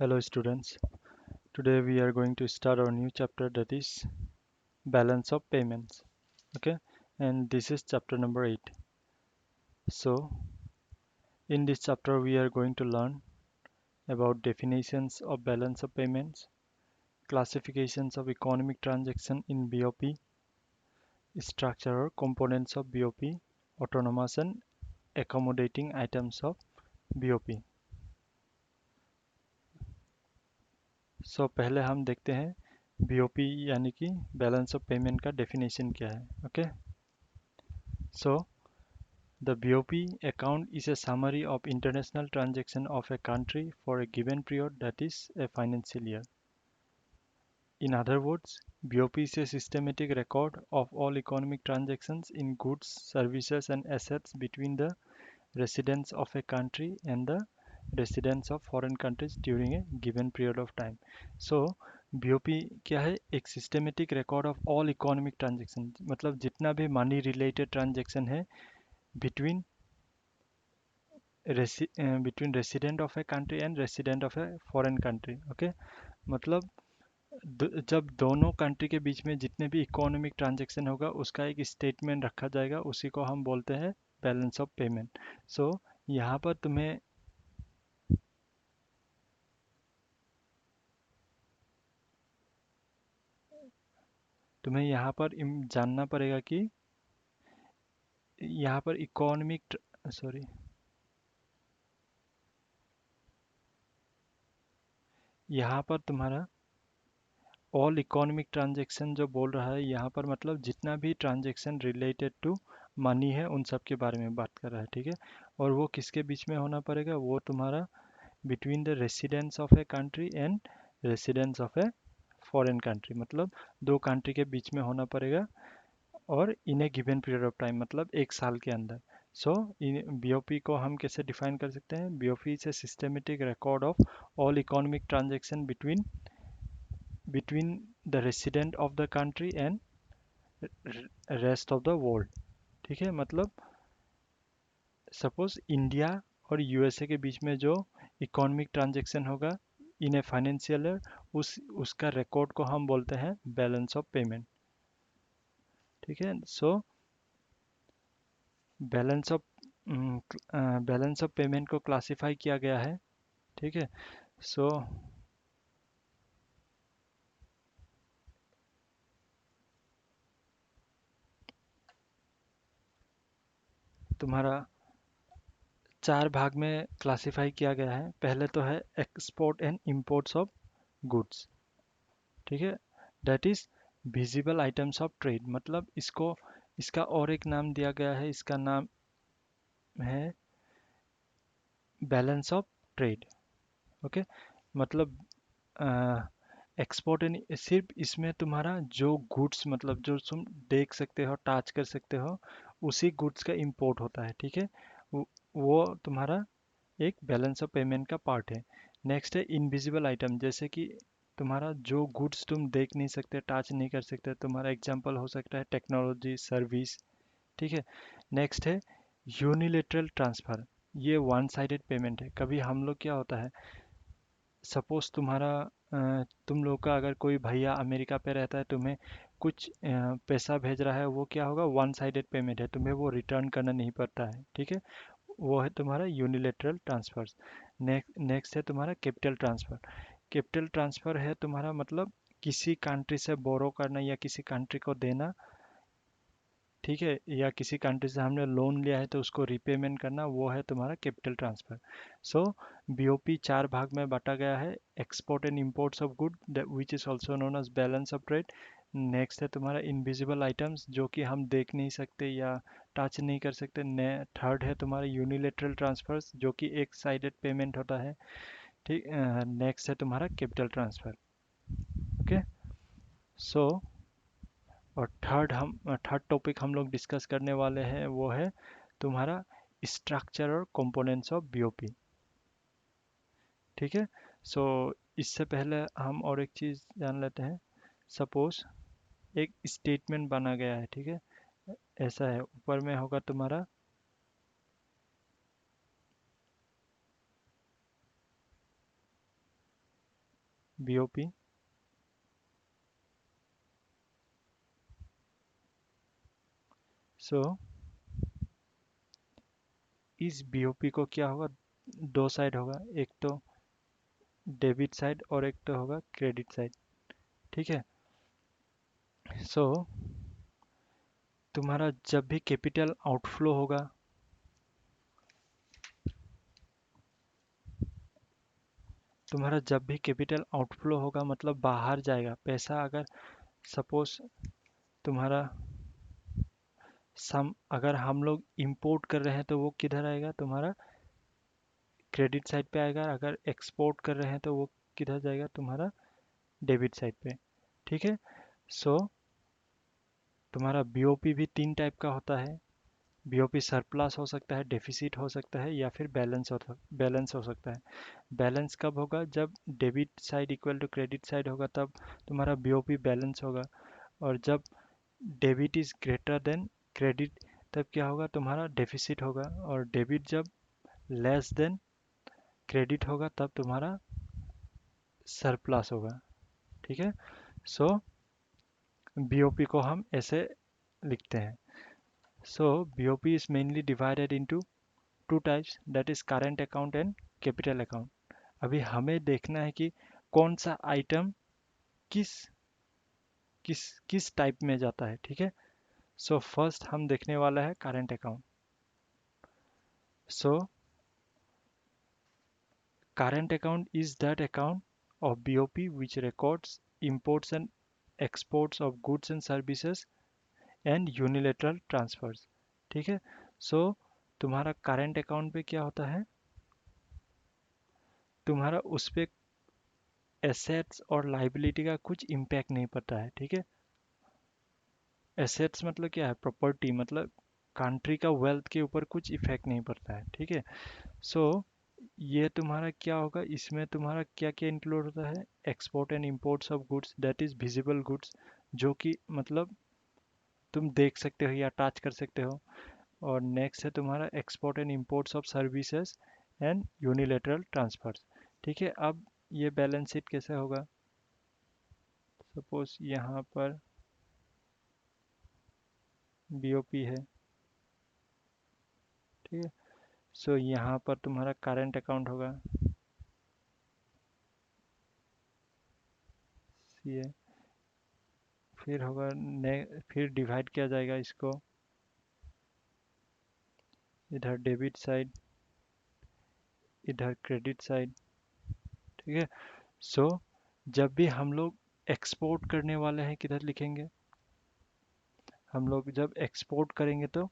Hello students. Today we are going to start our new chapter, that is balance of payments. Okay, and this is chapter number 8. So in this chapter we are going to learn about definitions of balance of payments, classifications of economic transaction in BOP, structure or components of BOP, autonomous and accommodating items of BOP. So पहले हम देखते हैं BOP यानी कि balance of payment का definition क्या है. Okay, so the BOP account is a summary of international transaction of a country for a given period, that is a financial year. In other words, BOP is a systematic record of all economic transactions in goods, services and assets between the residents of a country and the residents of foreign countries during a given period of time. So BOP क्या है? एक systematic record of all economic transactions, मतलब जितना भी money related transaction है between between resident of a country and resident of a foreign country. Okay, मतलब जब दोनों कंट्री के बीच में जितने भी इकोनॉमिक ट्रांजैक्शन होगा उसका एक स्टेटमेंट रखा जाएगा, उसी को हम बोलते हैं बैलेंस ऑफ पेमेंट. सो यहाँ पर तुम्हें यहाँ पर जानना पड़ेगा कि यहाँ पर इकोनॉमिक सॉरी यहाँ पर तुम्हारा ऑल इकोनॉमिक ट्रांजैक्शन जो बोल रहा है यहाँ पर, मतलब जितना भी ट्रांजैक्शन रिलेटेड टू मनी है उन सब के बारे में बात कर रहा है. ठीक है, और वो किसके बीच में होना पड़ेगा? वो तुम्हारा between the residents of a country and residents of a foreign country, मतलब दो कंट्री के बीच में होना पड़ेगा और इन ए गिवन पीरियड ऑफ टाइम, मतलब एक साल के अंदर. सो इन बीओपी को हम कैसे डिफाइन कर सकते हैं? BOP is a systematic record of all economic transaction between the resident of the country and rest of the world. ठीक है, मतलब सपोज इंडिया और यूएसए के बीच में जो इकोनॉमिक ट्रांजैक्शन होगा इन ए फाइनेंशियल ईयर, उसका रिकॉर्ड को हम बोलते हैं बैलेंस ऑफ पेमेंट. ठीक है, so balance of balance of payment को क्लासिफाई किया गया है. ठीक है, सो तुम्हारा चार भाग में क्लासिफाई किया गया है. पहले तो है export and imports of goods. ठीक है, that is visible items of trade, मतलब इसको इसका और एक नाम दिया गया है, इसका नाम है बैलेंस ऑफ ट्रेड. ओके, मतलब एक्सपोर्ट एंड सिर्फ इसमें तुम्हारा जो गुड्स, मतलब जो तुम देख सकते हो, टच कर सकते हो, उसी गुड्स का इंपोर्ट होता है. ठीक है, वो तुम्हारा एक बैलेंस ऑफ पेमेंट का पार्ट है. नेक्स्ट है इनविजिबल आइटम, जैसे कि तुम्हारा जो गुड्स तुम देख नहीं सकते, टच नहीं कर सकते, तुम्हारा एग्जांपल हो सकता है टेक्नोलॉजी, सर्विस. ठीक है, नेक्स्ट है यूनिलेटरल ट्रांसफ़र. ये वन साइडेड पेमेंट है. कभी हम लोग क्या होता है, सपोज तुम लोग का अगर कोई भैया अमेरिका पे रहता है, तुम्हें कुछ पैसा भेज रहा है, वो क्या होगा? वन साइडेड पेमेंट है, तुम्हें वो रिटर्न करना नहीं पड़ता है. ठीक है, वो है तुम्हारा यूनिलेटरल ट्रांसफर. नेक्स्ट है तुम्हारा कैपिटल ट्रांसफ़र. कैपिटल ट्रांसफ़र है तुम्हारा, मतलब किसी कंट्री से बोरो करना या किसी कंट्री को देना. ठीक है, या किसी कंट्री से हमने लोन लिया है तो उसको रीपेमेंट करना, वो है तुम्हारा कैपिटल ट्रांसफ़र. सो बीओपी चार भाग में बांटा गया है. Export and imports of good, which is also known as balance of trade. Next है तुम्हारा इनविजिबल आइटम्स, जो कि हम देख नहीं सकते या टच नहीं कर सकते. थर्ड है तुम्हारा यूनिलेटरल ट्रांसफर्स, जो कि एक साइडेड पेमेंट होता है. ठीक, नेक्स्ट है तुम्हारा कैपिटल ट्रांसफ़र. ओके, सो और थर्ड टॉपिक हम लोग डिस्कस करने वाले हैं, वो है तुम्हारा स्ट्रक्चर और कंपोनेंट्स ऑफ बीओपी. ठीक है, सो इससे पहले हम और एक चीज़ जान लेते हैं. सपोज एक स्टेटमेंट बना गया है. ठीक है, ऐसा है, ऊपर में होगा तुम्हारा बीओपी। सो इस बीओपी को क्या होगा, दो साइड होगा, एक तो डेबिट साइड और एक तो होगा क्रेडिट साइड। ठीक है। सो तुम्हारा जब भी कैपिटल आउटफ्लो होगा, तुम्हारा जब भी कैपिटल आउटफ्लो होगा मतलब बाहर जाएगा पैसा, अगर सपोज तुम्हारा सम अगर हम लोग इंपोर्ट कर रहे हैं तो वो किधर आएगा, तुम्हारा क्रेडिट साइड पे आएगा। अगर एक्सपोर्ट कर रहे हैं तो वो किधर जाएगा, तुम्हारा डेबिट साइड पे। ठीक है। सो तुम्हारा बीओपी भी तीन टाइप का होता है। बीओपी सरप्लस हो सकता है, डेफिसिट हो सकता है, या फिर बैलेंस हो सकता है। बैलेंस कब होगा, जब debit side equal to credit side होगा तब तुम्हारा बीओपी बैलेंस होगा। और जब debit is greater than credit तब क्या होगा, तुम्हारा डेफिसिट होगा। और डेबिट जब लेस देन क्रेडिट होगा तब तुम्हारा सरप्लस होगा। ठीक है। सो बीओपी को हम ऐसे लिखते हैं। So BOP is mainly divided into two types, that is current account and capital account. अभी हमें देखना है कि कौन सा आइटम किस किस किस टाइप में जाता है। ठीक है। सो फर्स्ट हम देखने वाला है current account. So current account is that account of BOP which records imports and exports of goods and services and unilateral transfers। ठीक है। सो तुम्हारा करंट अकाउंट पे क्या होता है, तुम्हारा उस पे एसेट्स और लाइबिलिटी का कुछ इम्पैक्ट नहीं पड़ता है। ठीक है। एसेट्स मतलब क्या है, प्रॉपर्टी, मतलब कंट्री का वेल्थ के ऊपर कुछ इफेक्ट नहीं पड़ता है। ठीक है। सो ये तुम्हारा क्या होगा, इसमें तुम्हारा क्या क्या इंक्लूड होता है, export and imports of goods, that is visible goods, जो कि मतलब तुम देख सकते हो या टच कर सकते हो। और नेक्स्ट है तुम्हारा export and imports of services and unilateral transfers. ठीक है। अब ये बैलेंस शीट कैसे होगा, सपोज यहाँ पर बीओपी है। ठीक है। सो यहाँ पर तुम्हारा करंट अकाउंट होगा, ये फिर होगा ने फिर डिवाइड किया जाएगा इसको, इधर डेबिट साइड, इधर क्रेडिट साइड। ठीक है। सो जब भी हम लोग एक्सपोर्ट करने वाले हैं किधर लिखेंगे, हम लोग जब एक्सपोर्ट करेंगे तो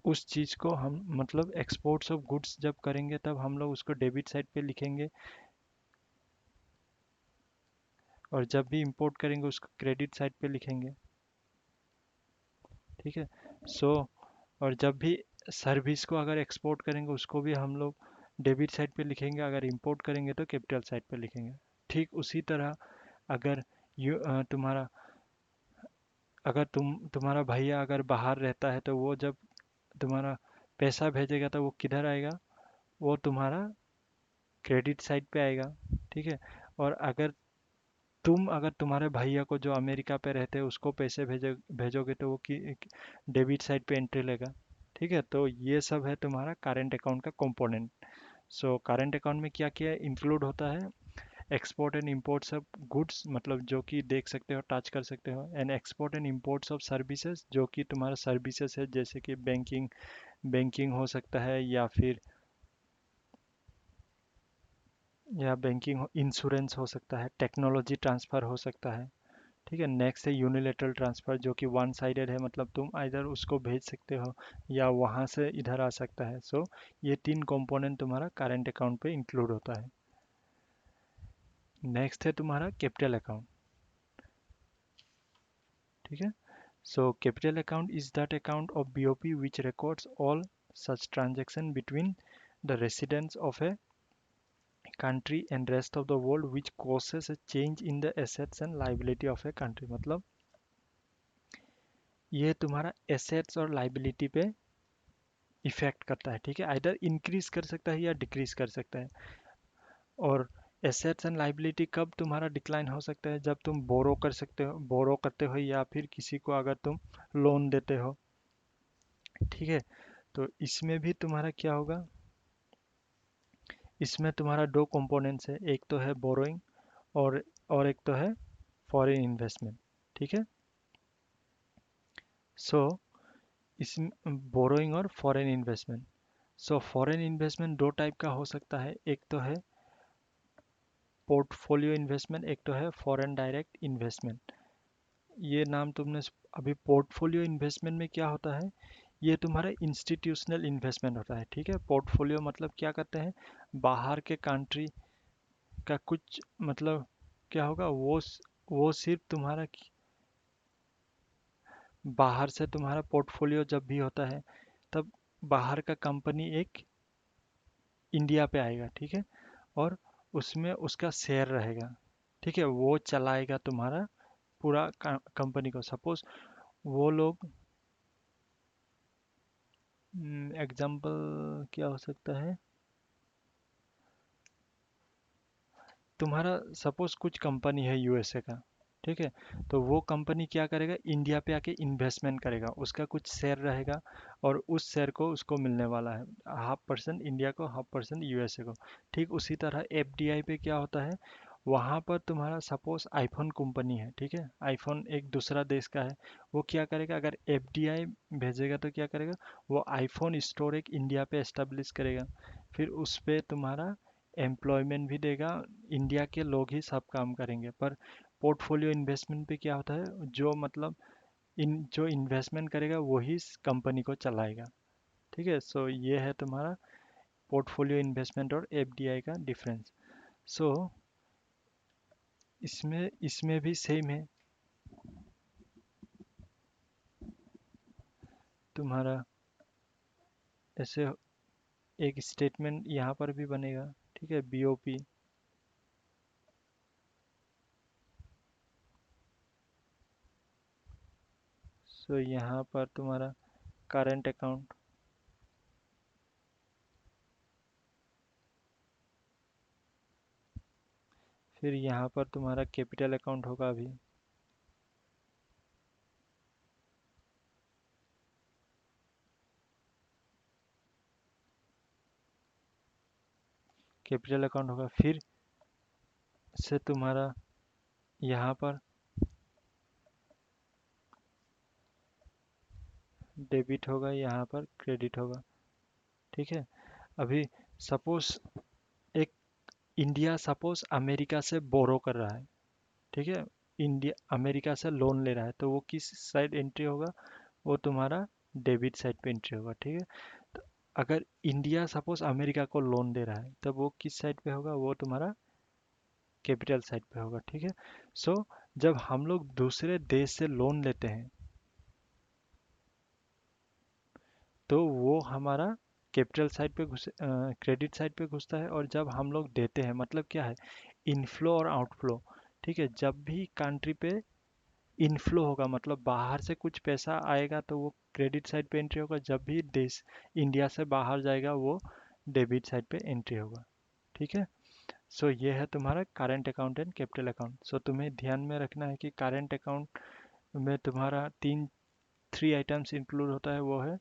उस चीज़ को हम मतलब एक्सपोर्ट्स ऑफ गुड्स जब करेंगे तब हम लोग उसको डेबिट साइड पे लिखेंगे। और जब भी इंपोर्ट करेंगे उसको क्रेडिट साइड पे लिखेंगे। ठीक है। सो और जब भी सर्विस को अगर एक्सपोर्ट करेंगे उसको भी हम लोग डेबिट साइड पे लिखेंगे, अगर इंपोर्ट करेंगे तो कैपिटल साइड पे लिखेंगे। ठीक उसी तरह अगर तुम्हारा अगर तुम्हारा भैया अगर बाहर रहता है तो वो जब तुम्हारा पैसा भेजेगा तो वो किधर आएगा, वो तुम्हारा क्रेडिट साइड पे आएगा। ठीक है। और अगर तुम्हारे भैया को जो अमेरिका पे रहते हैं उसको पैसे भेजोगे तो वो डेबिट साइड पे एंट्री लेगा। ठीक है। तो ये सब है तुम्हारा करंट अकाउंट का कंपोनेंट। सो करंट अकाउंट में क्या क्या इंक्लूड होता है, export and imports of goods, मतलब जो कि देख सकते हो टच कर सकते हो, and export and imports of services, जो कि तुम्हारा सर्विसेज है, जैसे कि बैंकिंग हो सकता है, या बैंकिंग इंश्योरेंस हो सकता है, टेक्नोलॉजी ट्रांसफ़र हो सकता है। ठीक है। नेक्स्ट है यूनिलेटरल ट्रांसफ़र, जो कि वन साइडेड है, मतलब तुम इधर उसको भेज सकते हो या वहाँ से इधर आ सकता है। सो ये तीन कंपोनेंट तुम्हारा करंट अकाउंट पे इंक्लूड होता है। नेक्स्ट है तुम्हारा कैपिटल अकाउंट। ठीक है। So capital account is that account of BOP which records all such transaction between the residents of a country and rest of the world which causes a change in the assets and liability of a country। मतलब ये तुम्हारा assets और liability पे effect करता है। ठीक है। Either increase कर सकता है या डिक्रीज कर सकता है। और एसेट्स एंड लाइबिलिटी कब तुम्हारा डिक्लाइन हो सकता है? जब तुम बोरो कर सकते हो, बोरो करते हो, या फिर किसी को अगर तुम लोन देते हो, ठीक है। तो इसमें भी तुम्हारा क्या होगा, इसमें तुम्हारा दो कंपोनेंट्स है, एक तो है बोरोइंग और एक तो है फॉरेन इन्वेस्टमेंट, ठीक है। सो इस बोरोइंग और foreign investment, so foreign investment दो टाइप का हो सकता है, एक तो है पोर्टफोलियो इन्वेस्टमेंट, एक तो है फॉरेन डायरेक्ट इन्वेस्टमेंट। ये नाम तुमने अभी पोर्टफोलियो इन्वेस्टमेंट में क्या होता है, ये तुम्हारा इंस्टीट्यूशनल इन्वेस्टमेंट होता है, ठीक है। पोर्टफोलियो मतलब क्या करते हैं, बाहर के कंट्री का कुछ मतलब क्या होगा, वो सिर्फ तुम्हारा बाहर से तुम्हारा पोर्टफोलियो जब भी होता है, तब बाहर का कंपनी एक इंडिया पे आएगा, ठीक है। और उसमें उसका शेयर रहेगा, ठीक है, वो चलाएगा तुम्हारा पूरा कंपनी को। सपोज वो लोग, एग्जांपल क्या हो सकता है, तुम्हारा सपोज कुछ कंपनी है यूएसए का, ठीक है। तो वो कंपनी क्या करेगा, इंडिया पे आके इन्वेस्टमेंट करेगा, उसका कुछ शेयर रहेगा, और उस शेयर को उसको मिलने वाला है, 1/2% इंडिया को, 1/2% यूएसए को। ठीक उसी तरह एफडीआई पे क्या होता है, वहाँ पर तुम्हारा सपोज आईफोन कंपनी है, ठीक है, आईफोन एक दूसरा देश का है। वो क्या करेगा, अगर एफडीआई भेजेगा तो क्या करेगा, वो आईफोन स्टोर एक इंडिया पे एस्टेब्लिश करेगा, फिर उस पे तुम्हारा एम्प्लॉयमेंट भी देगा, इंडिया के लोग ही सब काम करेंगे। पर पोर्टफोलियो इन्वेस्टमेंट पे क्या होता है, जो मतलब इन जो इन्वेस्टमेंट करेगा वही इस कंपनी को चलाएगा, ठीक है। सो ये है तुम्हारा पोर्टफोलियो इन्वेस्टमेंट और एफडीआई का डिफरेंस। सो इसमें इसमें भी सेम है, तुम्हारा ऐसे एक स्टेटमेंट यहाँ पर भी बनेगा, ठीक है, बीओपी। सो यहाँ पर तुम्हारा करंट अकाउंट, फिर यहाँ पर तुम्हारा कैपिटल अकाउंट होगा अभी, कैपिटल अकाउंट होगा, फिर से तुम्हारा यहाँ पर डेबिट होगा, यहाँ पर क्रेडिट होगा, ठीक है। अभी सपोज एक इंडिया सपोज अमेरिका से बोरो कर रहा है, ठीक है, इंडिया अमेरिका से लोन ले रहा है, तो वो किस साइड एंट्री होगा, वो तुम्हारा डेबिट साइड पे एंट्री होगा, ठीक है। तो अगर इंडिया सपोज अमेरिका को लोन दे रहा है, तब वो किस साइड पे होगा, वो तुम्हारा कैपिटल साइड पे होगा, ठीक है। सो जब हम लोग दूसरे देश से लोन लेते हैं, तो वो हमारा कैपिटल साइड पे घुस क्रेडिट साइड पे घुसता है, और जब हम लोग देते हैं, मतलब क्या है, इनफ्लो और आउटफ्लो, ठीक है। जब भी कंट्री पे इनफ्लो होगा, मतलब बाहर से कुछ पैसा आएगा, तो वो क्रेडिट साइड पे एंट्री होगा, जब भी देश इंडिया से बाहर जाएगा, वो डेबिट साइड पे एंट्री होगा, ठीक है। सो ये है तुम्हारा current account and capital account. So तुम्हें ध्यान में रखना है कि करंट अकाउंट में तुम्हारा 3 आइटम्स इंक्लूड होता है, वो है